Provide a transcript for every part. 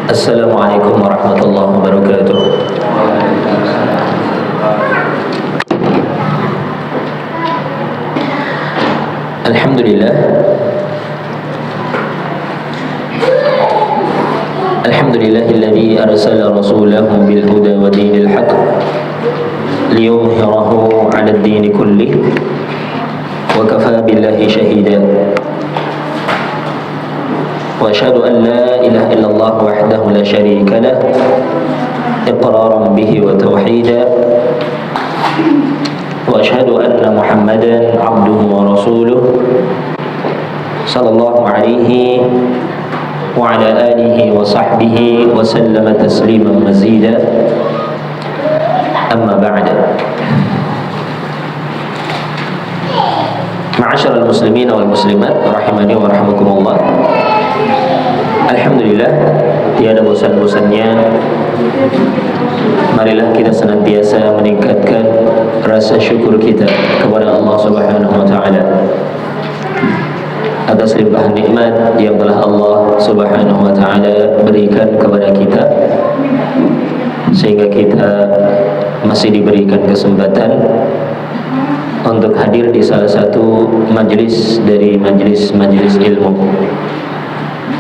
Assalamualaikum warahmatullahi wabarakatuh. Alhamdulillah. Alhamdulillahilladzi arsala rasulahu bil huda wa dinil haqq liyudhhirahu 'alad dini kullih wa kafaa billahi shahida. Wa asyhadu an la ilaha illallah wahdahu la syarika lah iqraran bihi wa tauhida. Wa asyhadu anna Muhammadan 'abduhu wa rasuluh sallallahu alaihi wa ala alihi wa sahbihi wa sallama tasliman mazida. Amma ba'da. Ma'asyiral muslimin wal muslimat rahimani wa rahimakumullah. Alhamdulillah, tiada bosan-bosannya marilah kita senantiasa meningkatkan rasa syukur kita kepada Allah Subhanahu wa taala atas limpahan nikmat yang telah Allah Subhanahu wa taala berikan kepada kita, sehingga kita masih diberikan kesempatan untuk hadir di salah satu majelis dari majelis-majelis ilmu,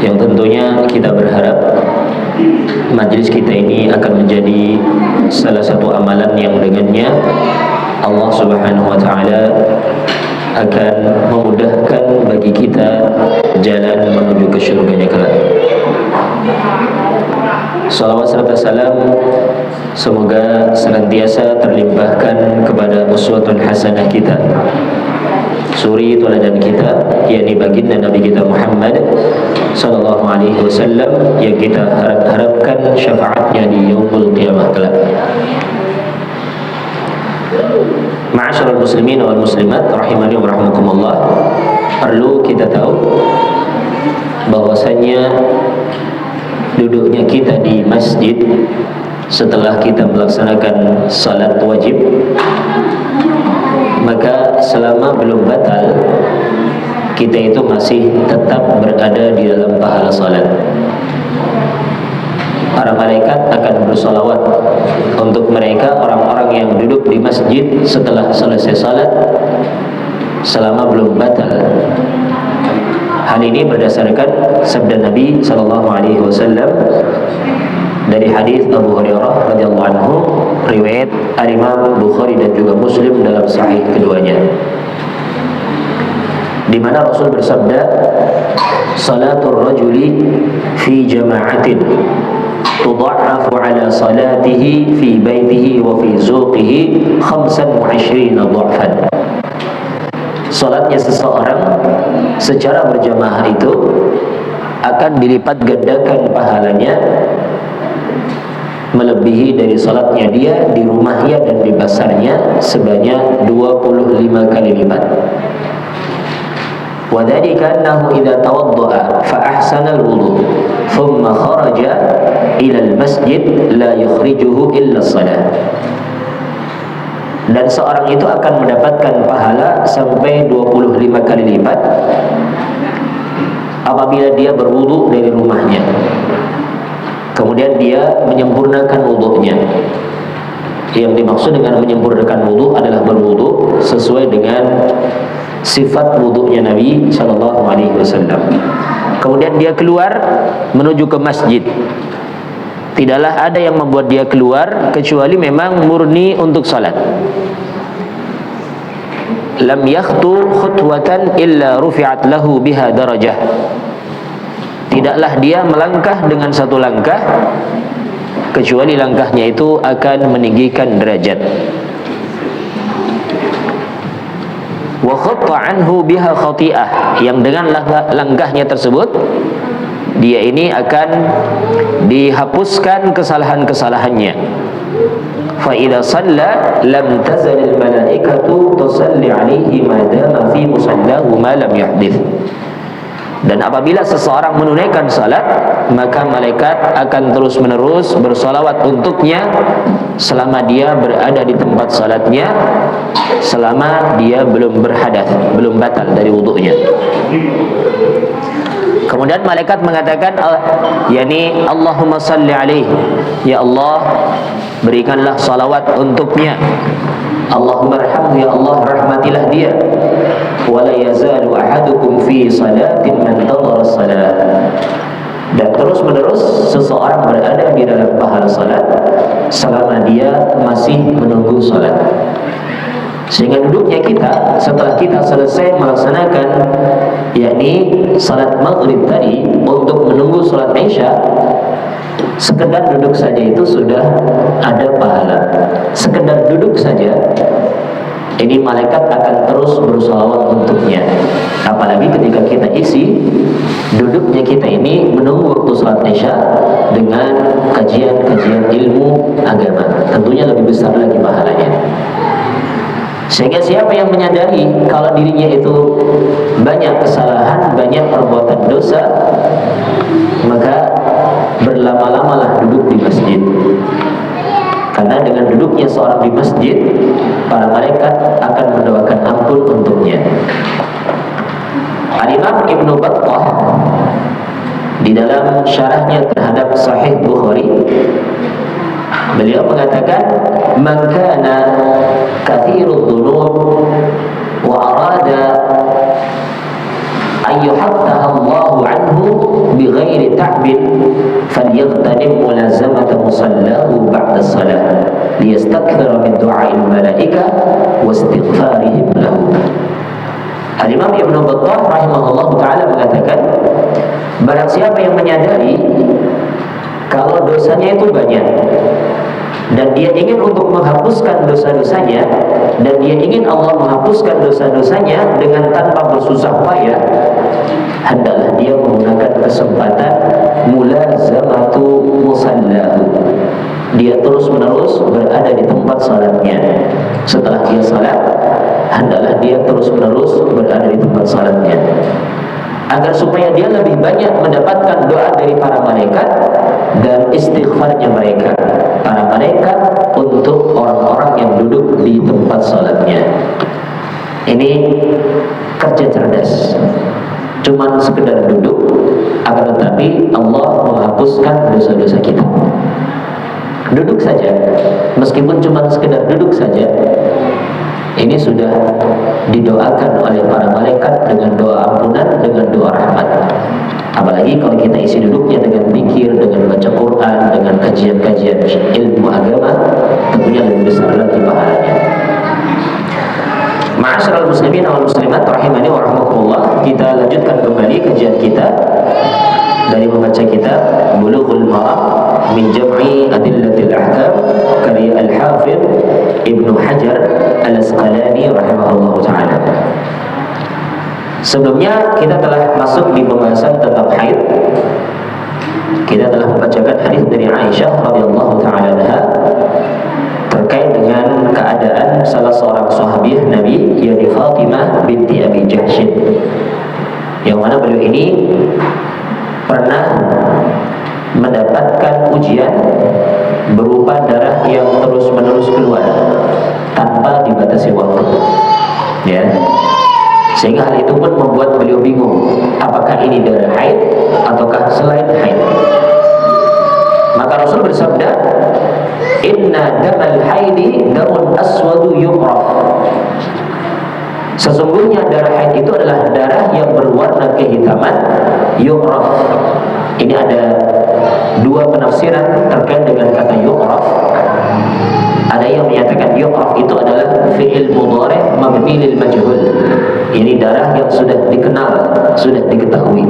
yang tentunya kita berharap majelis kita ini akan menjadi salah satu amalan yang dengannya Allah Subhanahu wa taala akan memudahkan bagi kita jalan menuju ke syurganya kelak. Salawat serta salam semoga senantiasa terlimpahkan kepada uswatun hasanah kita, suri teladan kita, yakni baginda Nabi kita Muhammad sallallahu alaihi wasallam, yang kita harapkan syafaatnya di yaumul qiyamah kelak. Ma'asyiral muslimin wal muslimat rahimani wa rahimakumullah. Perlu kita tahu bahwasanya duduknya kita di masjid setelah kita melaksanakan salat wajib, maka selama belum batal, kita itu masih tetap berada di dalam pahala salat. Para malaikat akan bersolawat untuk mereka, orang-orang yang duduk di masjid setelah selesai salat selama belum batal. Hal ini berdasarkan sabda Nabi sallallahu alaihi wasallam dari hadis Abu Hurairah radhiyallahu anhu, riwayat Imam Bukhari dan juga Muslim dalam sahih keduanya, di mana Rasul bersabda, salatul rajuli fi jama'atin tudha'afu ala salatihi fi baitihi wa fi zuqihi 25 dha'fan. Salatnya seseorang secara berjamaah itu akan dilipat gandakan pahalanya melebihi dari salatnya dia di rumahnya dan di pasarnya sebanyak 25 kali lipat. وذلك أنه إذا توضأ فأحسن الوضوء ثم خرج إلى المسجد لا يخرجه إلا الصلاة. Dan seorang itu akan mendapatkan pahala sampai 25 kali lipat apabila dia berwudu dari rumahnya, kemudian dia menyempurnakan wudunya. Yang dimaksud dengan menyempurnakan wudu adalah berwudu sesuai dengan sifat wudunya Nabi sallallahu alaihi wasallam. Kemudian dia keluar menuju ke masjid. Tidaklah ada yang membuat dia keluar kecuali memang murni untuk salat. Lam yakhtu khutwatan illa rufi'at lahu biha darajah. Tidaklah dia melangkah dengan satu langkah kecuali langkahnya itu akan meninggikan derajat. Wa khatta anhu biha khati'ah, yang dengan langkahnya tersebut dia ini akan dihapuskan kesalahan-kesalahannya. Fa idza shalla lam tazal al malaikatu tusalli alaihi ma dama fi musallahu ma lam yahdith. Dan apabila seseorang menunaikan salat, maka malaikat akan terus-menerus bersolawat untuknya selama dia berada di tempat salatnya, selama dia belum berhadas, belum batal dari wudunya. Kemudian malaikat mengatakan, yakni Allahumma salli alaihi, ya Allah berikanlah salawat untuknya, Allahumma arhamhu, ya Allah rahmatilah dia. Wala yazalu ahadukum fi salatin man tadhara salat. Dan terus menerus seseorang berada di dalam pahala salat selama dia masih menunggu salat. Sehingga duduknya kita setelah kita selesai melaksanakan yakni salat maghrib tadi untuk menunggu salat isya, sekedar duduk saja itu sudah ada pahala. Sekedar duduk saja ini malaikat akan terus bersolawat untuknya. Apalagi ketika kita isi duduknya kita ini menunggu waktu salat isya dengan kajian-kajian ilmu agama, tentunya lebih besar lagi pahalanya. Sehingga siapa yang menyadari kalau dirinya itu banyak kesalahan, banyak perbuatan dosa, maka berlama-lamalah duduk di masjid. Karena dengan duduknya seorang di masjid, para malaikat akan mendoakan ampun untuknya. Al-Imam Ibnu Battah di dalam syarahnya terhadap Sahih Bukhari, beliau mengatakan, "Man kana katsirud dzunub wa arada an yuhattaha Allahu anhu bighairi ta'bin falyaghtanim mulazamata musallahu ba'da salat liyastakthira min du'a'il malaika wa istighfarihim lahu." Al-Imam Ibnu Battah rahimahullah ta'ala mengatakan, barang siapa yang menyadari kalau dosanya itu banyak dan dia ingin untuk menghapuskan dosa-dosanya, dan dia ingin Allah menghapuskan dosa-dosanya dengan tanpa bersusah payah, hendaklah dia menggunakan kesempatan mulazamatu musallahu. Dia terus-menerus berada di tempat salatnya. Setelah dia salat, hendaklah dia terus-menerus berada di tempat salatnya, agar supaya dia lebih banyak mendapatkan doa dari para malaikat dan istighfarnya mereka, para malaikat untuk orang-orang yang duduk di tempat salatnya. Ini kerja cerdas, cuman sekedar duduk, akan tetapi Allah menghapuskan dosa-dosa kita. Duduk saja, meskipun cuma sekedar duduk saja, ini sudah didoakan oleh para malaikat dengan doa ampunan, dengan doa rahmat. Apalagi kalau kita isi duduknya dengan zikir, dengan baca Quran, dengan kajian-kajian ilmu agama, tentunya lebih besar lagi pahalanya. Ma'asyiral muslimin wal muslimat rahimani wa rahmakumullah, kita lanjutkan kembali kajian kita dari membaca kitab Bulughul Maram min Jam'i Adillatil Ahkam karya Al-Hafidh Ibnu Hajar Al-Asqalani rahimahullah ta'ala. Sebelumnya kita telah masuk di pembahasan tentang haid. Kita telah membacakan hadis dari Aisyah radhiyallahu ta'ala anha terkait dengan keadaan salah seorang sahabiah Nabi, yakni Fatimah binti Abi Jahsy, yang mana beliau ini pernah mendapatkan ujian berupa darah yang terus-menerus keluar tanpa dibatasi waktu, ya. Sehingga hal itu pun membuat beliau bingung, apakah ini darah haid ataukah selain haid. Maka Rasul bersabda, "Inna damal haidi damun aswadu yu'raf." Sesungguhnya darah haid itu adalah darah yang berwarna kehitaman, yu'raf. Ini ada dua penafsiran terkait dengan kata yu'raf. Ada yang menyatakan yu'raf itu adalah fi'il mudhari' mabni lil majhul. Ini darah yang sudah dikenal, sudah diketahui.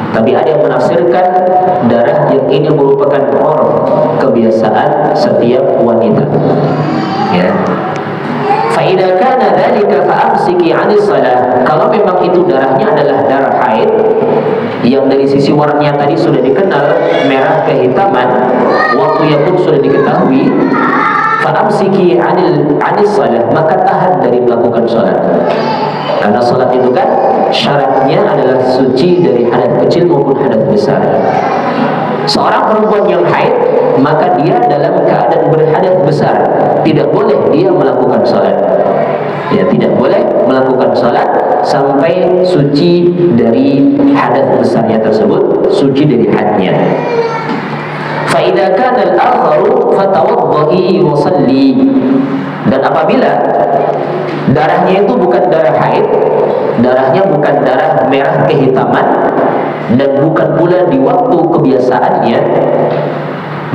Tapi ada yang menafsirkan darah yang ini merupakan urf, kebiasaan setiap wanita, ya. Fa'idha kana dzalika fa'amsiki 'anis shalah. Kalau memang itu darahnya adalah darah haid yang dari sisi warnanya tadi sudah dikenal, merah kehitaman, waktunya pun sudah diketahui, fa'amsiki 'anis shalah, maka tahan dari melakukan salat. Karena sholat itu kan syaratnya adalah suci dari hadas kecil maupun hadas besar. Seorang perempuan yang haid, maka dia dalam keadaan berhadas besar, tidak boleh dia melakukan sholat. Ya, tidak boleh melakukan sholat sampai suci dari hadas besarnya tersebut, suci dari haidnya. فَإِذَا كَانَ الْآخَرُ فَتَوَضَّئِي وَصَلِّي. Dan apabila darahnya itu bukan darah haid, darahnya bukan darah merah kehitaman, dan bukan pula di waktu kebiasaannya,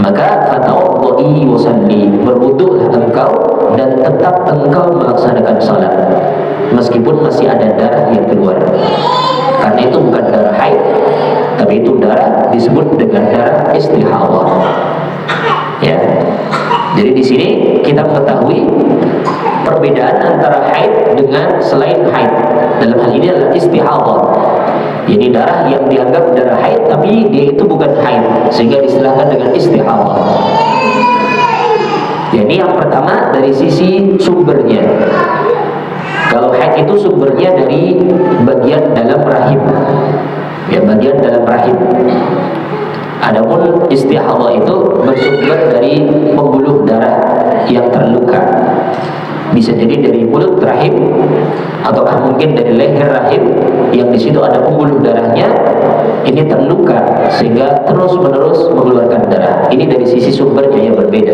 maka fatawadda'i wasalli, berwuduklah engkau dan tetap engkau melaksanakan salat meskipun masih ada darah yang keluar. Karena itu bukan darah haid, tapi itu darah disebut dengan darah istihadah. Ya. Jadi di sini kita mengetahui perbedaan antara haid dengan selain haid. Dalam hal ini adalah istihadah. Jadi darah yang dianggap darah haid tapi dia itu bukan haid, sehingga distilahkan dengan istihadah. Jadi yang pertama dari sisi sumbernya. Kalau haid itu sumbernya dari bagian dalam rahim. Ya, bagian dalam rahim. Adapun istihadah itu bersumber dari pembuluh darah yang terluka. Bisa jadi dari mulut rahim, ataukah mungkin dari leher rahim yang di situ ada pembuluh darahnya, ini terluka sehingga terus-menerus mengeluarkan darah. Ini dari sisi sumbernya yang berbeda.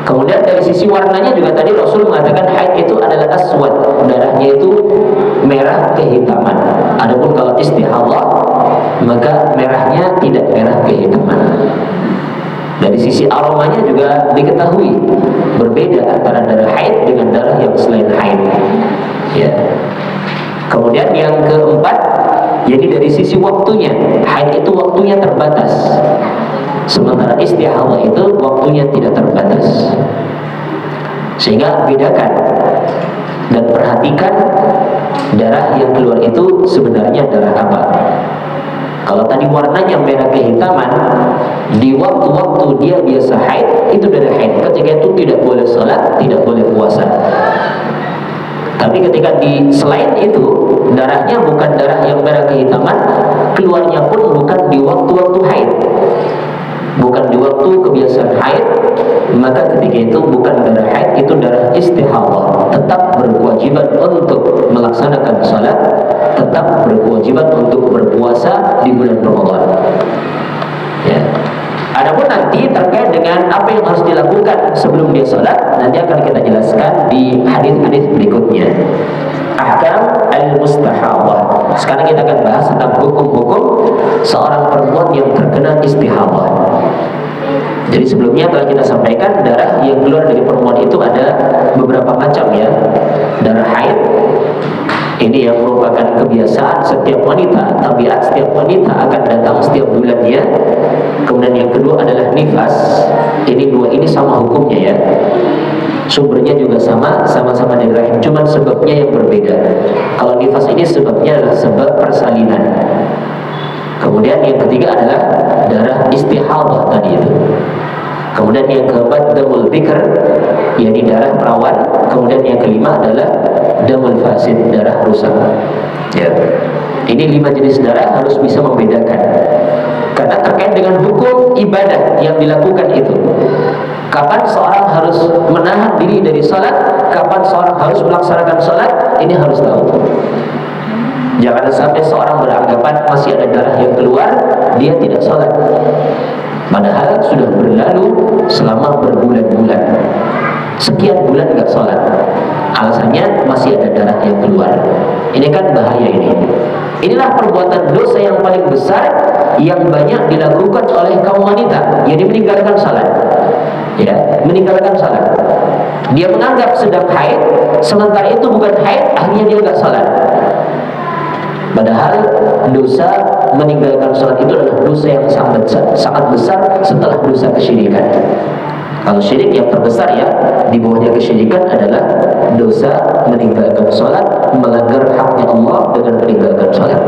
Kemudian dari sisi warnanya juga tadi Rasul mengatakan haid itu adalah aswad, darahnya itu merah kehitaman. Adapun kalau istihadah, maka merahnya tidak merah kehitaman. Dari sisi aromanya juga diketahui berbeda antara darah haid dengan darah yang selain haid. Ya. Kemudian yang keempat, jadi dari sisi waktunya, haid itu waktunya terbatas, sementara istihadah itu waktunya tidak terbatas. Sehingga bedakan dan perhatikan darah yang keluar itu sebenarnya darah apa. Kalau tadi warnanya merah kehitaman, di waktu-waktu dia biasa haid, itu darah haid. Ketika itu tidak boleh sholat, tidak boleh puasa. Tapi ketika selain itu, darahnya bukan darah yang merah kehitaman, keluarnya pun bukan di waktu-waktu haid, bukan di waktu kebiasaan haid, maka ketika itu bukan darah haid, itu darah istihadah. Tetap berkewajiban untuk melaksanakan salat, tetap berkewajiban untuk berpuasa di bulan Ramadan. Ya. Adapun nanti terkait dengan apa yang harus dilakukan sebelum dia salat, nanti akan kita jelaskan di hadis-hadis berikutnya. Ahkam al-mustahadah. Sekarang kita akan bahas tentang hukum-hukum seorang perempuan yang terkena istihadah. Jadi sebelumnya telah kita sampaikan darah yang keluar dari perempuan itu ada beberapa macam ya. Darah haid, ini yang merupakan kebiasaan setiap wanita, tabiat setiap wanita akan datang setiap bulannya. Kemudian yang kedua adalah nifas. Ini dua ini sama hukumnya ya. Sumbernya juga sama-sama dari rahim, cuman sebabnya yang berbeda. Kalau nifas ini sebabnya adalah sebab persalinan. Kemudian yang ketiga adalah darah istihadah tadi itu. Kemudian yang keempat damul bikr, yakni darah perawan. Kemudian yang kelima adalah damul fasid, darah rusak. Ya. Ini 5 jenis darah harus bisa membedakan. Karena terkait dengan hukum ibadah yang dilakukan itu. Kapan seorang harus menahan diri dari salat, kapan seorang harus melaksanakan salat, ini harus tahu. Jangan sampai seorang beranggapan masih ada darah yang keluar, dia tidak salat. Padahal sudah berlalu selama berbulan-bulan, sekian bulan nggak salat. Alasannya masih ada darah yang keluar. Ini kan bahaya ini. Inilah perbuatan dosa yang paling besar yang banyak dilakukan oleh kaum wanita, yaitu meninggalkan salat. Ya, meninggalkan salat. Dia menganggap sedang haid, sementara itu bukan haid, akhirnya dia nggak salat. Padahal dosa meninggalkan salat itu adalah dosa yang sangat besar setelah dosa kesyirikan. Kalau syirik yang terbesar ya, di bawahnya kesyirikan adalah dosa meninggalkan salat, melanggar haknya Allah dengan meninggalkan salat.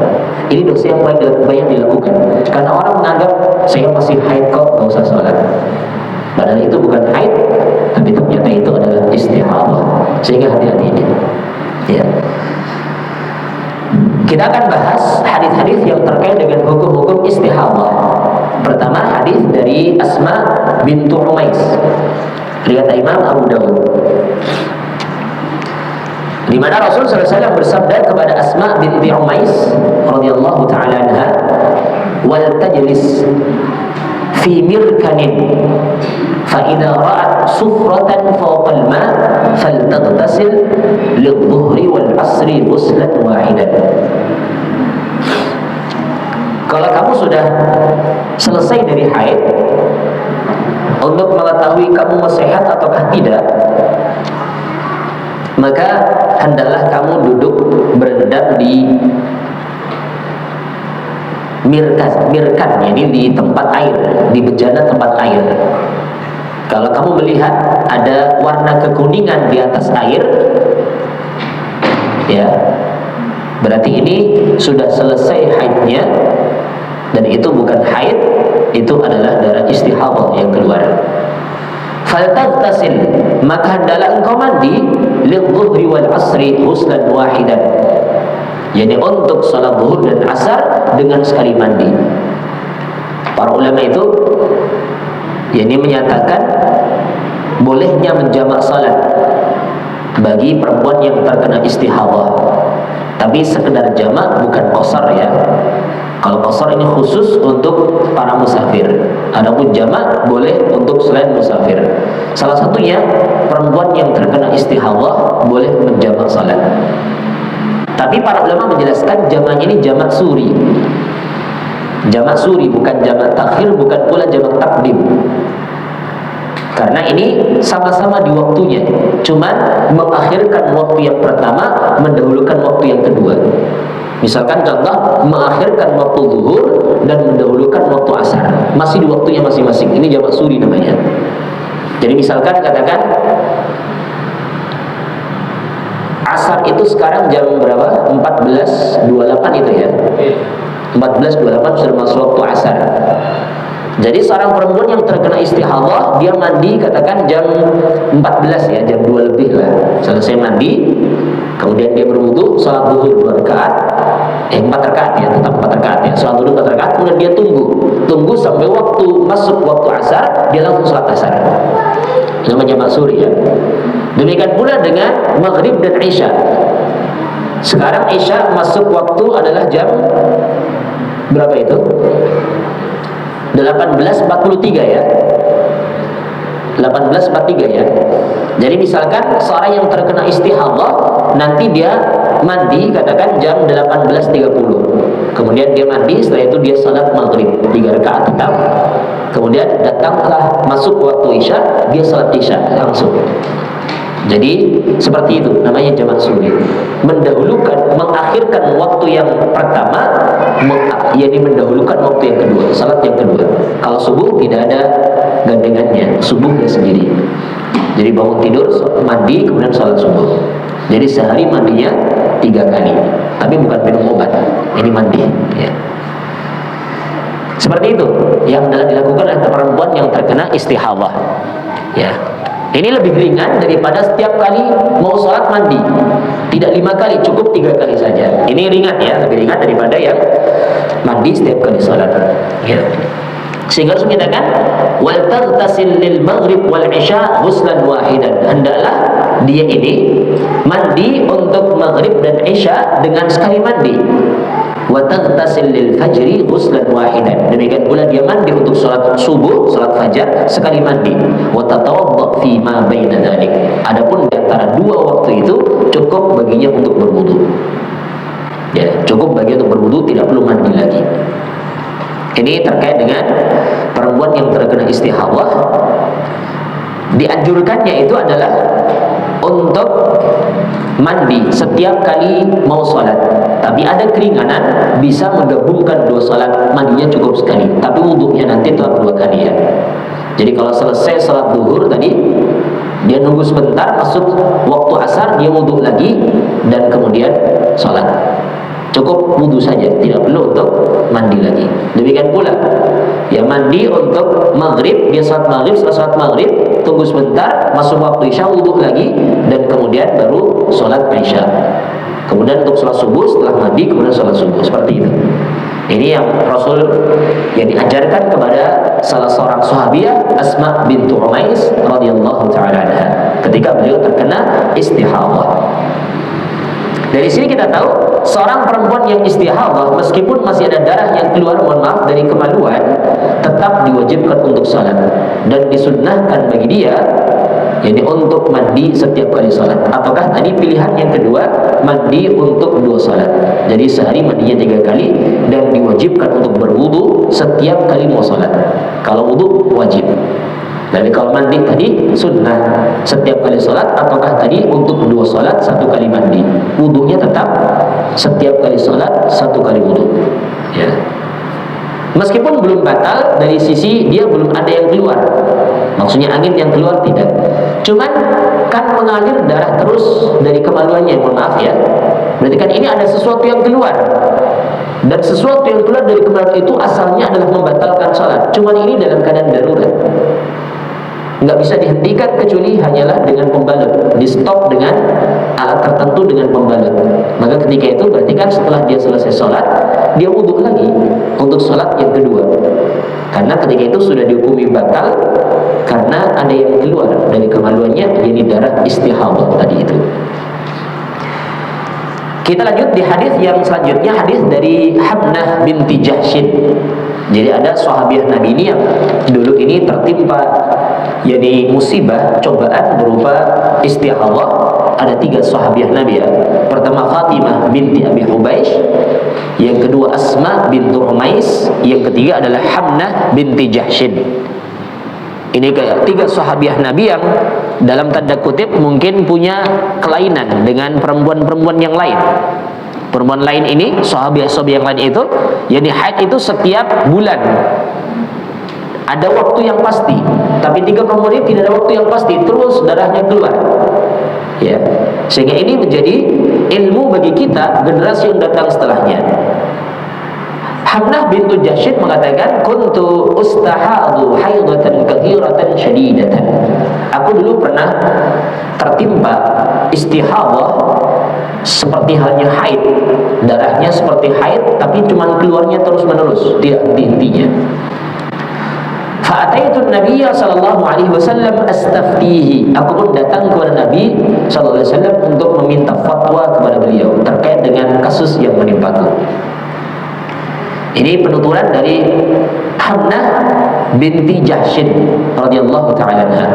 Ini dosa yang paling banyak dilakukan. Karena orang menganggap saya masih haid kok, nggak usah salat. Padahal itu bukan haid, tapi ternyata itu adalah istihadah. Sehingga hati-hati ini. Ya. Kita akan bahas hadis-hadis yang terkait dengan hukum-hukum istihadah. Pertama, hadis dari Asma bintu Umais, riwayat Imam Abu Dawud, di mana Rasul SAW bersabda kepada Asma binti Umais radhiyallahu taala anha, "Wal tajlis fi mirkanin fa idza ra'at sufratan fawqa al-ma' faltaghtasil lidh-dhuhri wal 'asri ghuslan wahidan." Kalau kamu sudah selesai dari haid, untuk mengetahui kamu sehat ataukah tidak, maka hendaklah kamu duduk berendam di mirkan, jadi di tempat air, di bejana tempat air. Kalau kamu melihat ada warna kekuningan di atas air, ya, berarti ini sudah selesai haidnya, dan itu bukan haid, itu adalah darah istihadah yang keluar. Faltaghtasil, maka hendaklah engkau mandi lidh-dhuhri wal 'asri ghuslan wahidan, yakni untuk salat zuhur dan asar dengan sekali mandi. Para ulama itu yakni menyatakan bolehnya menjamak salat bagi perempuan yang terkena istihadah, tapi sekedar jamak, bukan qasar ya. Kalau qasar ini khusus untuk para musafir. Adapun jamak boleh untuk selain musafir. Salah satunya perempuan yang terkena istihadah boleh menjamak salat. Tapi para ulama menjelaskan jamaknya ini jamak suri. Jamak suri, bukan jamak takhir, bukan pula jamak takdim. Karena ini sama-sama di waktunya, cuman mengakhirkan waktu yang pertama, mendahulukan waktu yang kedua. Misalkan contoh, mengakhirkan waktu zuhur dan mendahulukan waktu asar, masih di waktunya masing-masing. Ini jamak suri namanya. Jadi misalkan katakan asar itu sekarang jam berapa? 14.28 itu ya. 14.28 sudah masuk waktu asar. Jadi seorang perempuan yang terkena istihadah, dia mandi katakan jam 14 ya, jam 2 lebih lah. Selesai mandi, kemudian dia berwudu, salat zuhur 2 rakaat, 4 rakaat ya, tetap 4 rakaat ya. Salat zuhur 4 rakaat, kemudian dia tunggu sampai waktu masuk waktu asar, dia langsung salat asar. Namanya maksuri ya. Demikian pula dengan maghrib dan isya. Sekarang isya masuk waktu adalah jam berapa itu? 18.43 ya. 18.43 ya. Jadi misalkan seorang yang terkena istihadah, nanti dia mandi katakan jam 18.30. Kemudian dia mandi, setelah itu dia salat maghrib 3 rakaat tetap. Kemudian datanglah masuk waktu isya, dia salat isya langsung. Jadi seperti itu namanya jamak suri. Mendahulukan, mengakhirkan waktu yang pertama, yakni mendahulukan waktu yang kedua, salat yang kedua. Kalau subuh tidak ada gandengannya, subuhnya sendiri. Jadi bangun tidur, mandi, kemudian salat subuh. Jadi sehari mandinya 3 kali, tapi bukan minum obat, ini mandi ya. Seperti itu yang dilakukan oleh perempuan yang terkena istihadah ya. Ini lebih ringan daripada setiap kali mau sholat mandi. Tidak 5 kali, cukup 3 kali saja. Ini ringan ya, lebih ringan daripada yang mandi setiap kali sholat ya. Sehingga harus menyatakan wal taghtasil lil maghrib wal isya ghuslan wahidan. Hendaklah dia ini mandi untuk maghrib dan isya dengan sekali mandi. Wa taghtasil lil fajri ghuslan wahidan. Demikian pula dia mandi untuk salat subuh, salat fajar sekali mandi. Wa tatawadda fi ma baina dzalik. Adapun di antara dua waktu itu cukup baginya untuk berwudu. Ya, cukup bagi untuk berwudu, tidak perlu mandi lagi. Ini terkait dengan perempuan yang terkena istihadah. Dianjurkannya itu adalah untuk mandi setiap kali mau sholat. Tapi ada keringanan, bisa menggabungkan 2 sholat, mandinya cukup sekali. Tapi wudhunya nanti tetap 2 kali ya. Jadi kalau selesai sholat zuhur tadi, dia nunggu sebentar, masuk waktu asar, dia wudhu lagi, dan kemudian sholat. Cukup wudhu saja, tidak perlu untuk mandi lagi. Demikian pula ya, mandi untuk maghrib, dia salat maghrib, setelah salat maghrib tunggu sebentar, masuk waktu isya, wudhu lagi, dan kemudian baru salat isya. Kemudian untuk sholat subuh setelah mandi, kemudian sholat subuh, seperti itu. Ini yang Rasul yang diajarkan kepada salah seorang sahabiah, Asma bintu Umais radhiyallahu taala anha, ketika beliau terkena istihadah. Dari sini kita tahu seorang perempuan yang istihadah, meskipun masih ada darah yang keluar, mohon maaf, dari kemaluan, tetap diwajibkan untuk salat dan disunnahkan bagi dia jadi untuk mandi setiap kali salat. Ataukah tadi pilihan yang kedua, mandi untuk 2 salat. Jadi sehari mandinya 3 kali dan diwajibkan untuk berwudu setiap kali mau salat. Kalau wudu wajib. Jadi kalau mandi tadi sunnah setiap kali salat, ataukah tadi untuk 2 salat 1 kali mandi. Wudunya tetap setiap kali salat 1 kali wudu. Ya. Meskipun belum batal dari sisi dia belum ada yang keluar. Maksudnya angin yang keluar tidak. Cuman kan mengalir darah terus dari kemaluannya, mohon maaf ya. Berarti kan ini ada sesuatu yang keluar. Dan sesuatu yang keluar dari kemaluan itu asalnya adalah membatalkan salat. Cuman ini dalam keadaan darurat. Nggak bisa dihentikan kecuali hanyalah dengan pembalut, di stop dengan alat tertentu dengan pembalut. Maka ketika itu berarti kan setelah dia selesai sholat, dia wudhu lagi untuk sholat yang kedua. Karena ketika itu sudah dihukumi batal karena ada yang keluar dari kemaluannya, yaitu darah istihadah tadi itu. Kita lanjut di hadis yang selanjutnya, hadis dari Hamnah binti Jahsyin. Jadi ada sahabiah Nabi ini yang dulu ini tertimpa jadi musibah, cobaan berupa istihadah. Ada 3 sahabiah Nabi ya. Pertama Fatimah binti Abi Hubaish, yang kedua Asma bintu Umais, yang ketiga adalah Hamnah binti Jahsyin. Ini kayak 3 sahabiah Nabi yang dalam tanda kutip mungkin punya kelainan dengan perempuan-perempuan yang lain. Perempuan lain ini, sahabiah-sahabiah yang lain itu, jadi haid itu setiap bulan. Ada waktu yang pasti, tapi 3 perempuan ini tidak ada waktu yang pasti, terus darahnya keluar. Ya, sehingga ini menjadi ilmu bagi kita generasi yang datang setelahnya. Hamnah bintu Jahsyin mengatakan, kuntu ustahadu haidatan kathiratan syadidatan. Aku dulu pernah tertimpa istihadah seperti halnya haid, darahnya seperti haid, tapi cuma keluarnya terus menerus, tidak henti-hentinya. Fa'ataitu Nabiya sallallahu alaihi wasallam astaftihi. Aku pun datang kepada Nabi sallallahu alaihi wasallam untuk meminta fatwa kepada beliau terkait dengan kasus yang menimpaku. Ini penuturan dari Hamnah binti Jahsyin radhiyallahu ta'ala anha.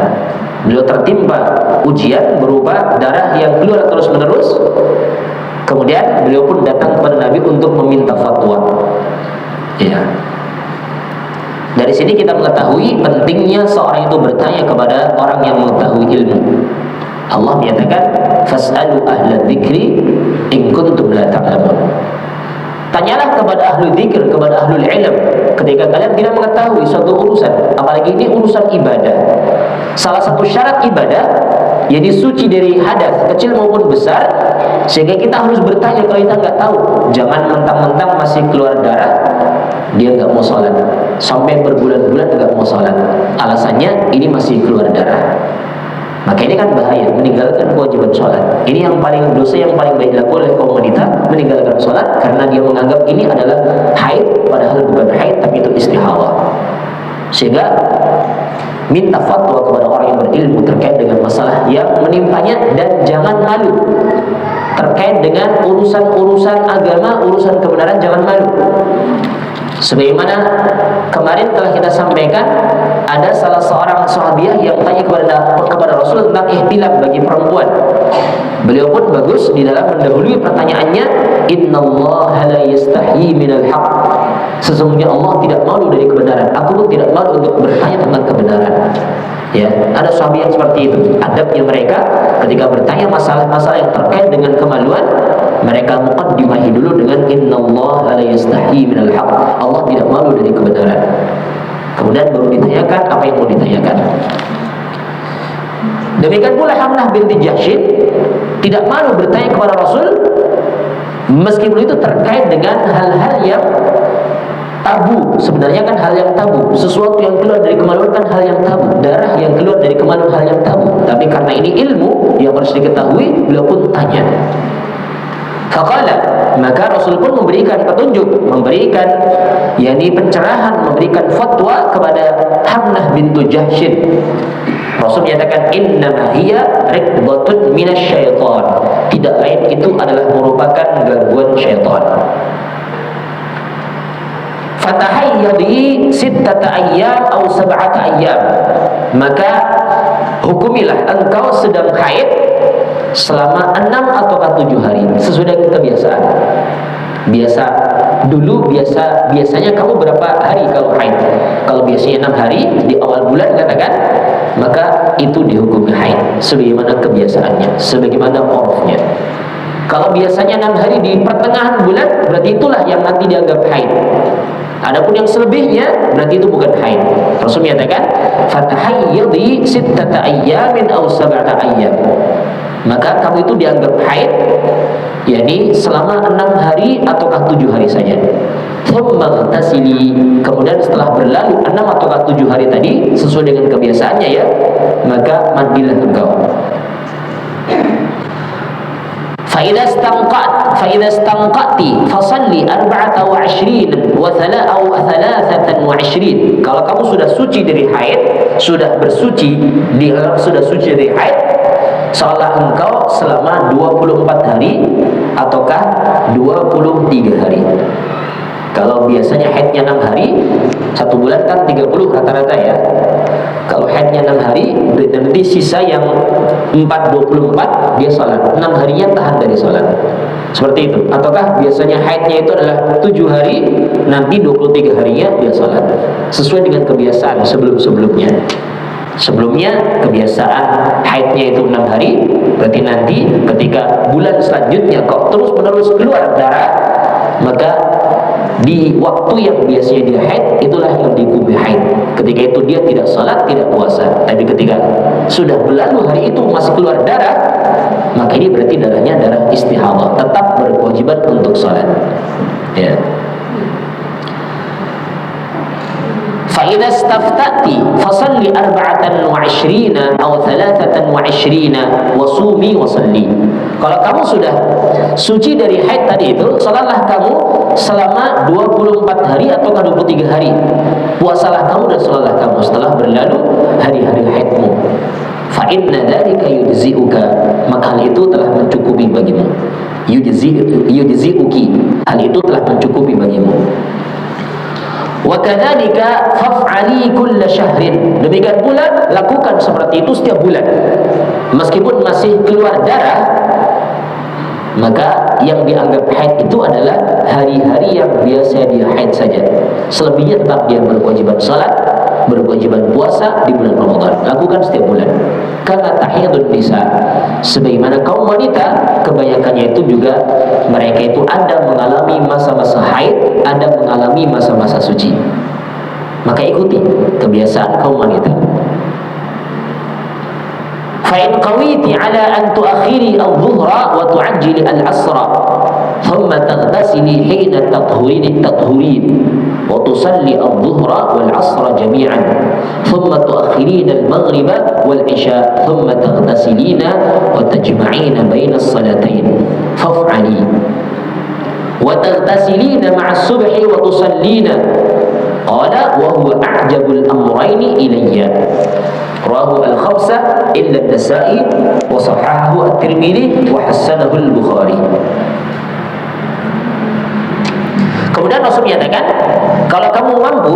Beliau tertimpa ujian berupa darah yang keluar terus menerus. Kemudian beliau pun datang kepada Nabi untuk meminta fatwa. Ya. Dari sini kita mengetahui pentingnya seorang itu bertanya kepada orang yang mengetahui ilmu. Allah menyatakan, fas'alu ahla dzikri in kuntum la ta'lamun. Tanyalah kepada ahli dzikir, kepada ahlul ilm ketika kalian tidak mengetahui suatu urusan, apalagi ini urusan ibadah. Salah satu syarat ibadah jadi suci dari hadas kecil maupun besar, sehingga kita harus bertanya kalau kita nggak tahu. Jangan mentang-mentang masih keluar darah dia nggak mau sholat, sampai berbulan-bulan nggak mau sholat, alasannya ini masih keluar darah. Maka ini kan bahaya, meninggalkan kewajiban sholat. Ini yang paling dosa yang paling baik dilakukan oleh kaum wanita, meninggalkan sholat karena dia menganggap ini adalah haid, padahal bukan haid, tapi itu istihadah. Sehingga minta fatwa kepada orang yang berilmu terkait dengan masalah yang menimpanya, dan jangan malu terkait dengan urusan-urusan agama, urusan kebenaran, jangan malu. Sebagaimana kemarin telah kita sampaikan, ada salah seorang sahabiah yang tanya kepada Rasul tentang ihtilam bagi perempuan. Beliau pun bagus di dalam mendahului pertanyaannya, innallaha la yastahyi minal haqq. Sesungguhnya Allah tidak malu dari kebenaran. Aku pun tidak malu untuk bertanya tentang kebenaran. Ya, ada sahabat yang seperti itu. Adabnya mereka ketika bertanya masalah-masalah yang terkait dengan kemaluan, mereka muqaddimahi dulu dengan innallaha la yastahyi minal haqq. Allah tidak malu dari kebenaran. Kemudian baru ditanyakan apa yang mau ditanyakan. Demikian pula Hamnah binti Jahsyin tidak malu bertanya kepada Rasul, meskipun itu terkait dengan hal-hal yang tabu. Sebenarnya kan hal yang tabu, sesuatu yang keluar dari kemaluan kan hal yang tabu, darah yang keluar dari kemaluan hal yang tabu. Tapi karena ini ilmu yang harus diketahui, beliau pun tanya. Faqala, maka Rasul pun memberikan petunjuk, memberikan pencerahan, memberikan fatwa kepada Hamnah bintu Jahsyin. Rasul menyatakan innama hiya riqbatun minasyaitan. Tidak lain itu adalah merupakan gangguan syaitan. Fatahayyadi sittata ayyam atau sab'ata ayyam. Maka hukumilah engkau sedang haid selama 6 atau 7 hari sesuai dengan kebiasaan. Biasanya kamu berapa hari kalau haid? Kalau biasanya 6 hari di awal bulan katakan, maka itu dihukumi haid sebagaimana kebiasaannya, sebagaimana urfnya. Kalau biasanya 6 hari di pertengahan bulan, berarti itulah yang nanti dianggap haid. Adapun yang selebihnya berarti itu bukan haid. Rasul menyatakan fatahayyadi sittata ayyamin aw sab'ata ayyam. Maka kamu itu dianggap haid selama 6 hari ataukah 7 hari saja. Tsumma tasili, kemudian setelah berlalu 6 ataukah 7 hari tadi sesuai dengan kebiasaannya maka mandilah engkau. فإذا استنقعت فصلي 24 أو 23. Kalau kamu sudah suci dari haid, sudah suci dari haid, salatlah engkau selama 24 hari ataukah 23 hari. Kalau biasanya haidnya 6 hari, 1 bulan kan 30 rata-rata ya. Kalau haidnya 6 hari, berarti sisa yang 24 dia salat. 6 harinya tahan dari salat. Seperti itu. Ataukah biasanya haidnya itu adalah 7 hari, nanti 23 harinya dia salat. Sesuai dengan kebiasaan sebelum-sebelumnya. Sebelumnya kebiasaan haidnya itu 6 hari, berarti nanti ketika bulan selanjutnya kok terus-menerus keluar darah, maka di waktu yang biasanya dia haid, itulah yang dihukumi haid. Ketika itu dia tidak salat, tidak puasa. Tapi ketika sudah berlalu hari itu masih keluar darah, maka ini berarti darahnya darah istihadah, tetap berkewajiban untuk salat. Ya. فإذا استفتأت فصلي 24 أو 23 وصومي وصلي. Kalau kamu sudah suci dari haid tadi itu, salatlah kamu selama 24 hari atau 23 hari. Puasalah kamu dan salatlah kamu setelah berlalu hari-hari haidmu. Fa inna dzalika yujzi'uka, maka hal itu telah mencukupi bagimu. Yujzi'uki, hal itu telah mencukupi bagimu. Wa kadzalika faf'ali kulla syahrin. Demikian pula lakukan seperti itu setiap bulan. Meskipun masih keluar darah, maka yang dianggap haid itu adalah hari-hari yang biasa dia haid saja. Selebihnya tetap dia berkewajiban salat, berkewajiban puasa di bulan Ramadan. Lakukan setiap bulan. Karena tahidun nisa, sebagaimana kaum wanita kebanyakannya itu juga mereka itu ada mengalami masa-masa haid, ada mengalami masa-masa suci. Maka ikuti kebiasaan kaum wanita. فإن قويت على أن تؤخري الظهر وتعجلي العصر ثم تغتسلي حين تطهرين وتصلي الظهر والعصر جميعا ثم تؤخرين المغرب والعشاء ثم تغتسلين وتجمعين بين الصلاتين فافعلي وتغتسلين مع الصبح وتصلين. قال وهو أعجب الأمرين إلي. Rawahu al-khamsah illa an-Nasa'i wa sahahahu at-Tirmidzi wa hasanahu al-Bukhari. Kemudian Rasul menyatakan, kalau kamu mampu,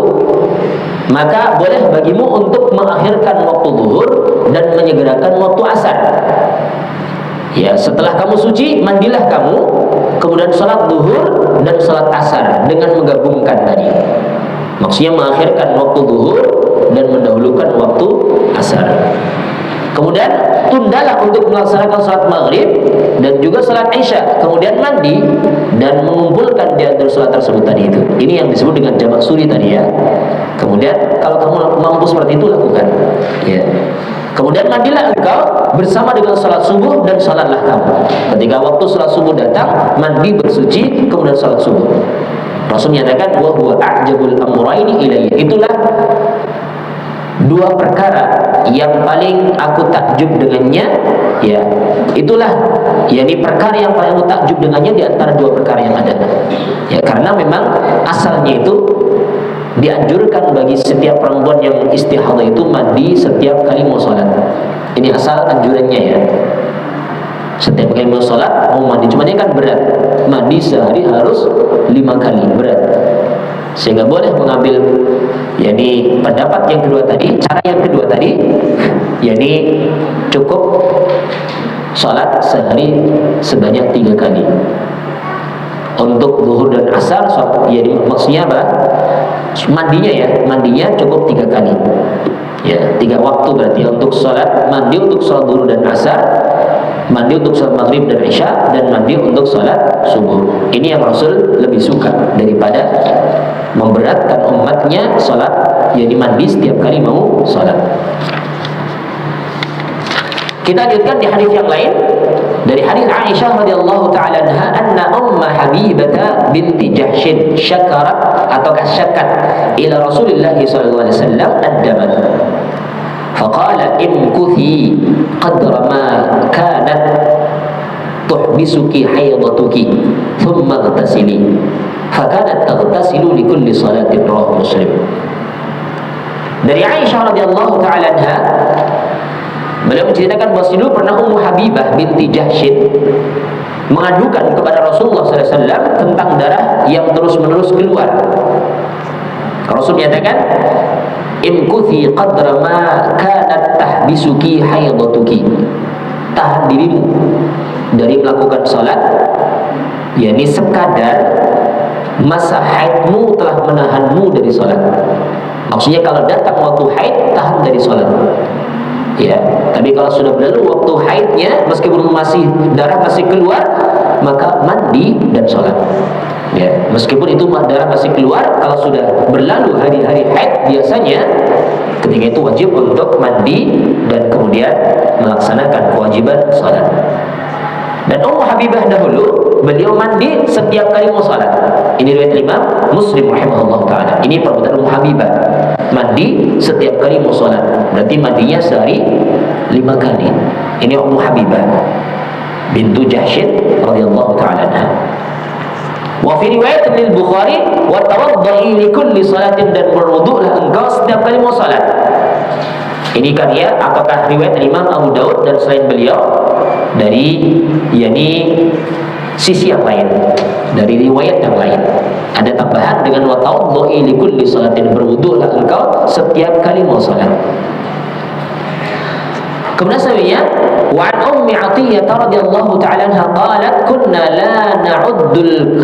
maka boleh bagimu untuk mengakhirkan waktu zuhur dan menyegerakan waktu asar. Ya, setelah kamu suci, mandilah kamu, kemudian salat zuhur dan salat asar dengan menggabungkan tadi. Maksudnya mengakhirkan waktu zuhur dan mendahulukan waktu asar. Kemudian tundalah untuk melaksanakan salat maghrib dan juga salat isya. Kemudian mandi dan mengumpulkan di antara salat tersebut tadi itu. Ini yang disebut dengan jamak suri tadi ya. Kemudian kalau kamu mampu seperti itu lakukan. Ya. Kemudian mandilah engkau bersama dengan salat subuh dan salatlah kamu. Ketika waktu salat subuh datang, mandi bersuci kemudian salat subuh. Rasul menyatakan wa huwa a'jabul amrayni ilayya. Itulah dua perkara yang paling aku takjub dengannya, ya, Itulah yakni perkara yang paling takjub dengannya di antara dua perkara yang ada. Ya, karena memang asalnya itu dianjurkan bagi setiap perempuan yang istihadah itu mandi setiap kali mau sholat. Ini asal anjurannya ya. Setiap kali mau sholat mau mandi, cuma dia kan berat. Mandi sehari harus 5 kali, berat. Sehingga boleh mengambil yakni pendapat yang kedua tadi, cara yang kedua tadi, yakni cukup sholat sehari sebanyak 3 kali. Untuk zuhur dan asar, jadi maksudnya apa? Mandinya ya, mandinya cukup 3 kali. Ya, 3 waktu berarti untuk sholat, mandi untuk sholat zuhur dan asar, mandi untuk sholat maghrib dan isya, dan mandi untuk sholat subuh. Ini yang Rasul lebih suka daripada memberatkan umatnya sholat, jadi mandi setiap kali mau sholat. Kita lihatkan di hadis yang lain dari hadis Aisyah radhiyallahu taala anha, anna umma Habibah binti Jahsy syakarat atau syakat ila Rasulillah sallallahu alaihi wasallam ad-daman. Faqala imkuthi qadra ma kanat tuhbisuki haydatuki thumma ightasili. Fakanat taghtasilu li kulli salatin, rawahu Muslim. Dari Aisyah radhiyallahu taala anha, beliau menceritakan bahwa dulu pernah Ummu Habibah binti Jahsy mengadukan kepada Rasulullah SAW tentang darah yang terus-menerus keluar. Rasul menyatakan, imkuthi qadra ma kanat tahbisuki haydatuki. Tahan dirimu dari melakukan salat, yakni sekadar masa haidmu telah menahanmu dari salat. Maksudnya kalau datang waktu haid, tahan dari salat. Ya, tapi kalau sudah berlalu waktu haidnya, meskipun masih darah masih keluar, maka mandi dan sholat. Ya, meskipun itu darah masih keluar, kalau sudah berlalu hari-hari haid, biasanya ketika itu wajib untuk mandi dan kemudian melaksanakan kewajiban sholat. Dan Ummu Habibah dahulu beliau mandi setiap kali mau sholat. Ini riwayat Imam Muslim rahimahullah taala. Ini perbuatan Ummu Habibah, mandi setiap kali mau sholat. Berarti mandinya sehari 5 kali. Ini Ummu Habibah bintu Jahsy radhiyallahu taala anha. Wa fi riwayat al-Bukhari, wa tawadda'i li kulli salatin, dan berwudulah engkau setiap kali mau sholat. Ini karya apakah riwayat Imam Abu Daud dan selain beliau dari yakni sisi yang lain, dari riwayat yang lain ada tambahan dengan wa tawadda'i li kulli salatin, berwudulah engkau setiap kali mau salat. Kemudian selanjutnya wa an Ummi Athiyyah radhiyallahu ta'ala anha qalat kunna la na'uddul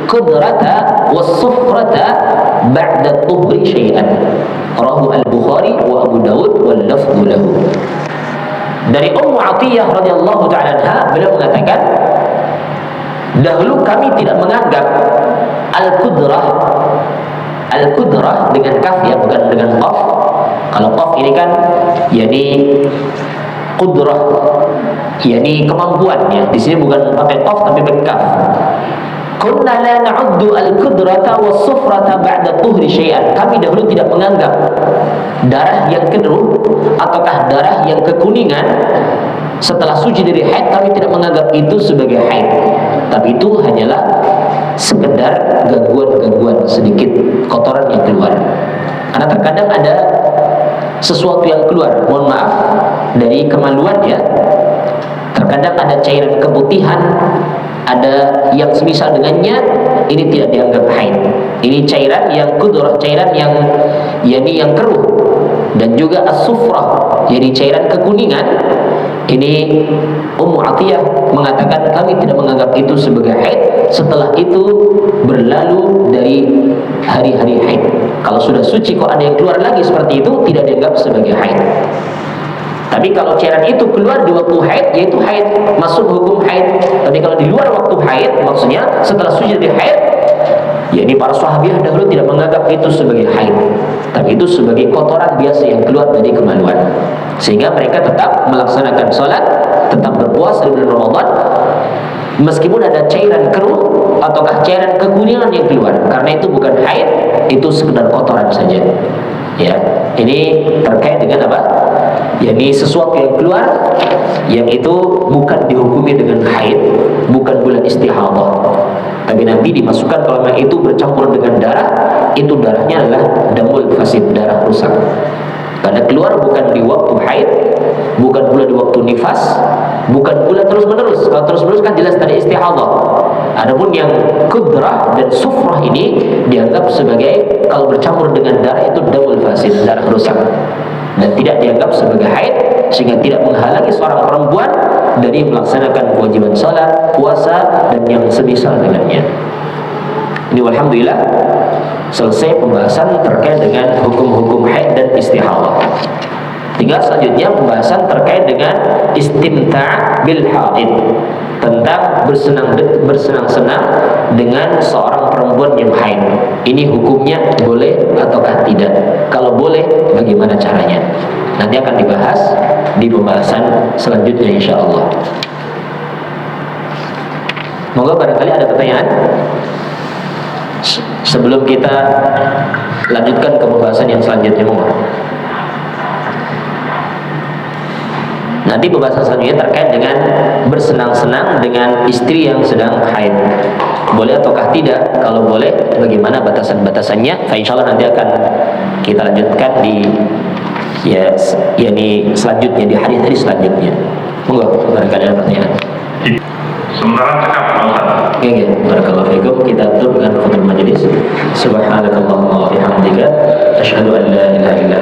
qudrata was-sufrata ba'da tuhri syai'an, rawahu al-Bukhari wa Abu Daud wal lafdhu lahu. Dari Ummu Athiyyah radhiyallahu ta'ala anha, beliau mengatakan, dahulu kami tidak menganggap al-qudrah dengan kaf ya, bukan dengan qaf. Kalau qaf ini kan yakni qudrah, yakni kemampuan ya. Di sini bukan pakai qaf tapi pakai kaf. Kunna la na'uddu al-qudrata was-sufrata ba'da tuhri syai'an. Kami dahulu tidak menganggap darah yang keruh ataukah darah yang kekuningan setelah suci dari haid, kami tidak menganggap itu sebagai haid. Tapi itu hanyalah sekedar gangguan-gangguan sedikit, kotoran yang keluar. Karena terkadang ada sesuatu yang keluar, mohon maaf, dari kemaluan ya. Terkadang ada cairan keputihan, ada yang semisal dengannya, ini tidak dianggap haid. Ini cairan yang kudrah, cairan yang yakni yang keruh, dan juga as-sufrah, jadi cairan kekuningan. Ini Ummu Athiyyah mengatakan kami tidak menganggap itu sebagai haid setelah itu berlalu dari hari-hari haid. Kalau sudah suci kok ada yang keluar lagi seperti itu, tidak dianggap sebagai haid. Tapi kalau cairan itu keluar di waktu haid, yaitu haid, masuk hukum haid. Tapi kalau di luar waktu haid, maksudnya setelah suci dari haid, yakni para sahabiah dahulu tidak menganggap itu sebagai haid, tapi itu sebagai kotoran biasa yang keluar dari kemaluan. Sehingga mereka tetap melaksanakan sholat, tetap berpuasa di bulan Ramadan, meskipun ada cairan keruh ataukah cairan kekuningan yang keluar. Karena itu bukan haid, itu sekedar kotoran saja. Ya, ini terkait dengan apa? Yakni sesuatu yang keluar, yang itu bukan dihukumi dengan haid, bukan bulan istihadah, tapi nanti dimasukkan kalau memang itu bercampur dengan darah, itu darahnya adalah damul fasid, darah rusak. Karena keluar bukan di waktu haid, bukan pula di waktu nifas, bukan pula terus menerus. Kalau terus menerus kan jelas tadi istihadah. Adapun yang kudrah dan sufrah ini dianggap sebagai kalau bercampur dengan darah itu damul fasid, darah rusak, dan tidak dianggap sebagai haid, sehingga tidak menghalangi seorang perempuan dari melaksanakan kewajiban salat, puasa, dan yang semisal dengannya. Ini alhamdulillah selesai pembahasan terkait dengan hukum-hukum haid dan istihadah. Tinggal selanjutnya pembahasan terkait dengan istimta' bil haid, tentang bersenang-senang dengan seorang perempuan yang haid. Ini hukumnya boleh ataukah tidak? Kalau boleh, bagaimana caranya? Nanti akan dibahas di pembahasan selanjutnya insyaallah. Moga barangkali ada pertanyaan sebelum kita lanjutkan ke pembahasan yang selanjutnya. Nanti pembahasan selanjutnya terkait dengan bersenang-senang dengan istri yang sedang haid. Boleh ataukah tidak? Kalau boleh, bagaimana batasan-batasannya? Insyaallah nanti akan kita lanjutkan di selanjutnya, di hadis-hadis selanjutnya. Monggo, barangkali ada pertanyaan. Sementara cekap Pak Ustaz. Oke, barakallahu fiikum. Kita tutup dengan khutubatul majelis. Subhanakallahumma wa bihamdika asyhadu an la ilaha illa